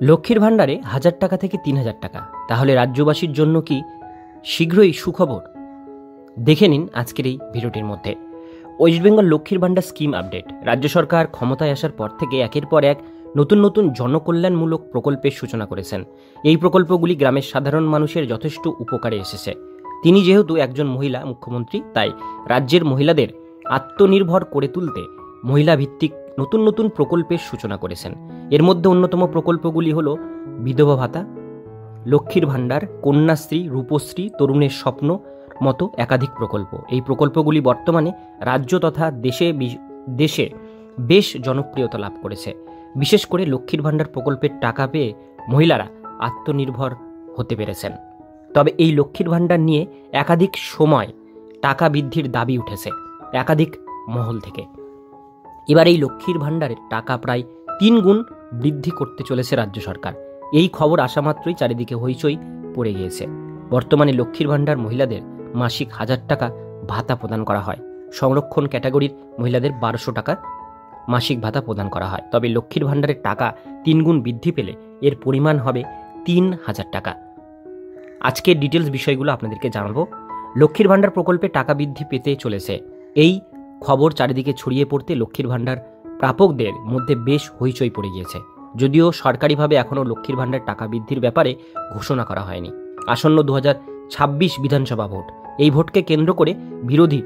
লক্ষ্মীর ভাণ্ডারে 1000 টাকা থেকে 3000 টাকা, তাহলে রাজ্যবাসীর জন্য কি শীঘ্রই সুখবর? দেখে নিন আজকের এই ভিডিওটির মধ্যে। ওয়েস্ট বেঙ্গল লক্ষ্মীর ভাণ্ডার স্কিম আপডেট। রাজ্য সরকার ক্ষমতায় আসার পর থেকে একের পর এক নতুন নতুন জনকল্যাণমূলক প্রকল্পের সূচনা করেছেন। এই প্রকল্পগুলি গ্রামের সাধারণ মানুষের যথেষ্ট উপকারে এসেছে। তিনি যেহেতু একজন মহিলা মুখ্যমন্ত্রী, তাই রাজ্যের মহিলাদের আত্মনির্ভর করে তুলতে মহিলা ভিত্তিক নতুন নতুন প্রকল্পের সূচনা করেছেন। এর মধ্যে অন্যতম প্রকল্পগুলি হল বিধবা ভাতা, লক্ষ্মীর ভাণ্ডার, কন্যাশ্রী, রূপশ্রী, তরুণের স্বপ্ন মতো একাধিক প্রকল্প। এই প্রকল্পগুলি বর্তমানে রাজ্য তথা দেশে বেশ জনপ্রিয়তা লাভ করেছে। বিশেষ করে লক্ষ্মীর ভাণ্ডার প্রকল্পের টাকা পেয়ে মহিলারা আত্মনির্ভর হতে পেরেছেন। তবে এই লক্ষ্মীর ভাণ্ডার নিয়ে একাধিক সময় টাকা বৃদ্ধির দাবি উঠেছে একাধিক মহল থেকে। এবার এই লক্ষ্মীর ভাণ্ডারের টাকা প্রায় 3 গুণ বৃদ্ধি করতে চলেছে রাজ্য সরকার। এই খবর আসা মাত্রই চারিদিকে হইচই পড়ে গিয়েছে। বর্তমানে লক্ষ্মীর ভাণ্ডার মহিলাদের মাসিক 1000 টাকা ভাতা প্রদান করা হয়। সংরক্ষণ ক্যাটাগরির মহিলাদের 1200 টাকা মাসিক ভাতা প্রদান করা হয়। তবে লক্ষ্মীর ভাণ্ডারের টাকা 3 গুণ বৃদ্ধি পেলে এর পরিমাণ হবে 3000 টাকা। আজকের ডিটেলস বিষয়গুলো আপনাদেরকে জানাবো। লক্ষ্মীর ভাণ্ডার প্রকল্পে টাকা বৃদ্ধি পেতে চলেছে, এই খবর চারিদিকে ছড়িয়ে পড়তে লক্ষ্মীর ভাণ্ডার প্রাপকদের মধ্যে বেশ হইচই পড়ে গিয়েছে। যদিও সরকারিভাবে এখনও লক্ষ্মীর ভাণ্ডার টাকা বৃদ্ধির ব্যাপারে ঘোষণা করা হয়নি। আসন্ন 2026 বিধানসভা ভোট, এই ভোটকে কেন্দ্র করে বিরোধী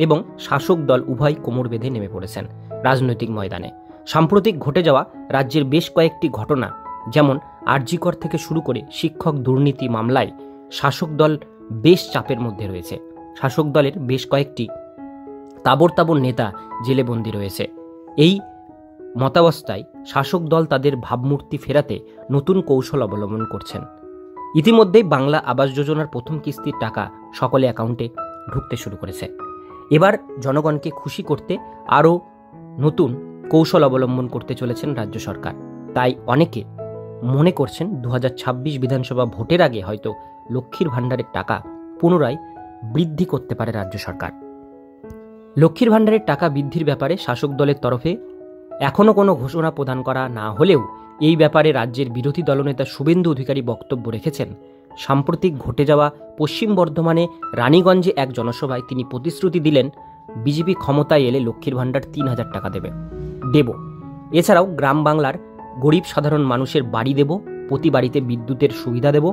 এবং শাসক দল উভয় কোমর বেঁধে নেমে পড়েছেন রাজনৈতিক ময়দানে। সাম্প্রতিক ঘটে যাওয়া রাজ্যের বেশ কয়েকটি ঘটনা, যেমন আরজি কর থেকে শুরু করে শিক্ষক দুর্নীতি মামলায় শাসক দল বেশ চাপের মধ্যে রয়েছে। শাসক দলের বেশ কয়েকটি তাবড় নেতা জেলে বন্দী রয়েছে। এই মতাবস্থায় শাসক দল তাদের ভাবমূর্তি ফেরাতে নতুন কৌশল অবলম্বন করছেন। ইতিমধ্যেই বাংলা আবাস যোজনার প্রথম কিস্তির টাকা সকলে অ্যাকাউন্টে ঢুকতে শুরু করেছে। এবার জনগণকে খুশি করতে আরও নতুন কৌশল অবলম্বন করতে চলেছেন রাজ্য সরকার। তাই অনেকে মনে করছেন 2026 বিধানসভা ভোটের আগে হয়তো লক্ষ্মীর ভাণ্ডারের টাকা পুনরায় বৃদ্ধি করতে পারে রাজ্য সরকার। লক্ষ্মীর ভাণ্ডারের টাকা বৃদ্ধির ব্যাপারে শাসক দলের তরফে এখনও কোনো ঘোষণা প্রদান করা না হলেও এই ব্যাপারে রাজ্যের বিরোধী দলনেতা শুভেন্দু অধিকারী বক্তব্য রেখেছেন। সাম্প্রতিক ঘটে যাওয়া পশ্চিম বর্ধমানে রানীগঞ্জে এক জনসভায় তিনি প্রতিশ্রুতি দিলেন, বিজেপি ক্ষমতায় এলে লক্ষ্মীর ভাণ্ডার 3000 টাকা দেব। এছাড়াও গ্রাম বাংলার গরিব সাধারণ মানুষের বাড়ি দেব, প্রতি বাড়িতে বিদ্যুতের সুবিধা দেব,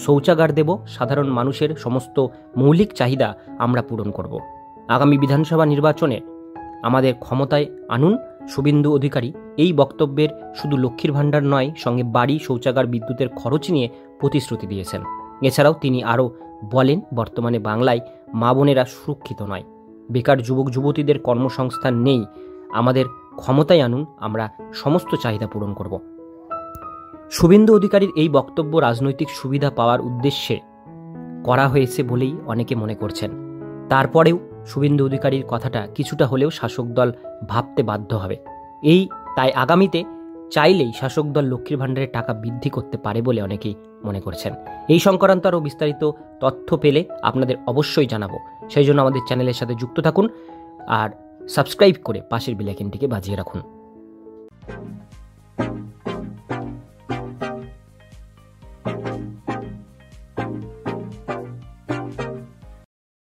শৌচাগার দেব, সাধারণ মানুষের সমস্ত মৌলিক চাহিদা আমরা পূরণ করব। আগামী বিধানসভা নির্বাচনে আমাদের ক্ষমতায় আনুন। শুভেন্দু অধিকারী এই বক্তব্যের শুধু লক্ষ্মীর ভাণ্ডার নয়, সঙ্গে বাড়ি, শৌচাগার, বিদ্যুতের খরচ নিয়ে প্রতিশ্রুতি দিয়েছেন। এছাড়াও তিনি আরও বলেন, বর্তমানে বাংলায় মা বোনেরা সুরক্ষিত নয়, বেকার যুবক যুবতীদের কর্মসংস্থান নেই। আমাদের ক্ষমতায় আনুন, আমরা সমস্ত চাহিদা পূরণ করব। শুভেন্দু অধিকারীর এই বক্তব্য রাজনৈতিক সুবিধা পাওয়ার উদ্দেশ্যে করা হয়েছে বলেই অনেকে মনে করছেন। তারপরেও শুভেন্দু অধিকারীর কথাটা কিছুটা হলেও শাসক দল ভাবতে বাধ্য হবে। তাই আগামীতে চাইলেই শাসক দল লক্ষ্মীর ভাণ্ডারের টাকা বৃদ্ধি করতে পারে বলে অনেকেই মনে করছেন। এই সংক্রান্ত আরও বিস্তারিত তথ্য পেলে আপনাদের অবশ্যই জানাবো। সেই জন্য আমাদের চ্যানেলের সাথে যুক্ত থাকুন আর সাবস্ক্রাইব করে পাশের বেল আইকনটিকে বাজিয়ে রাখুন।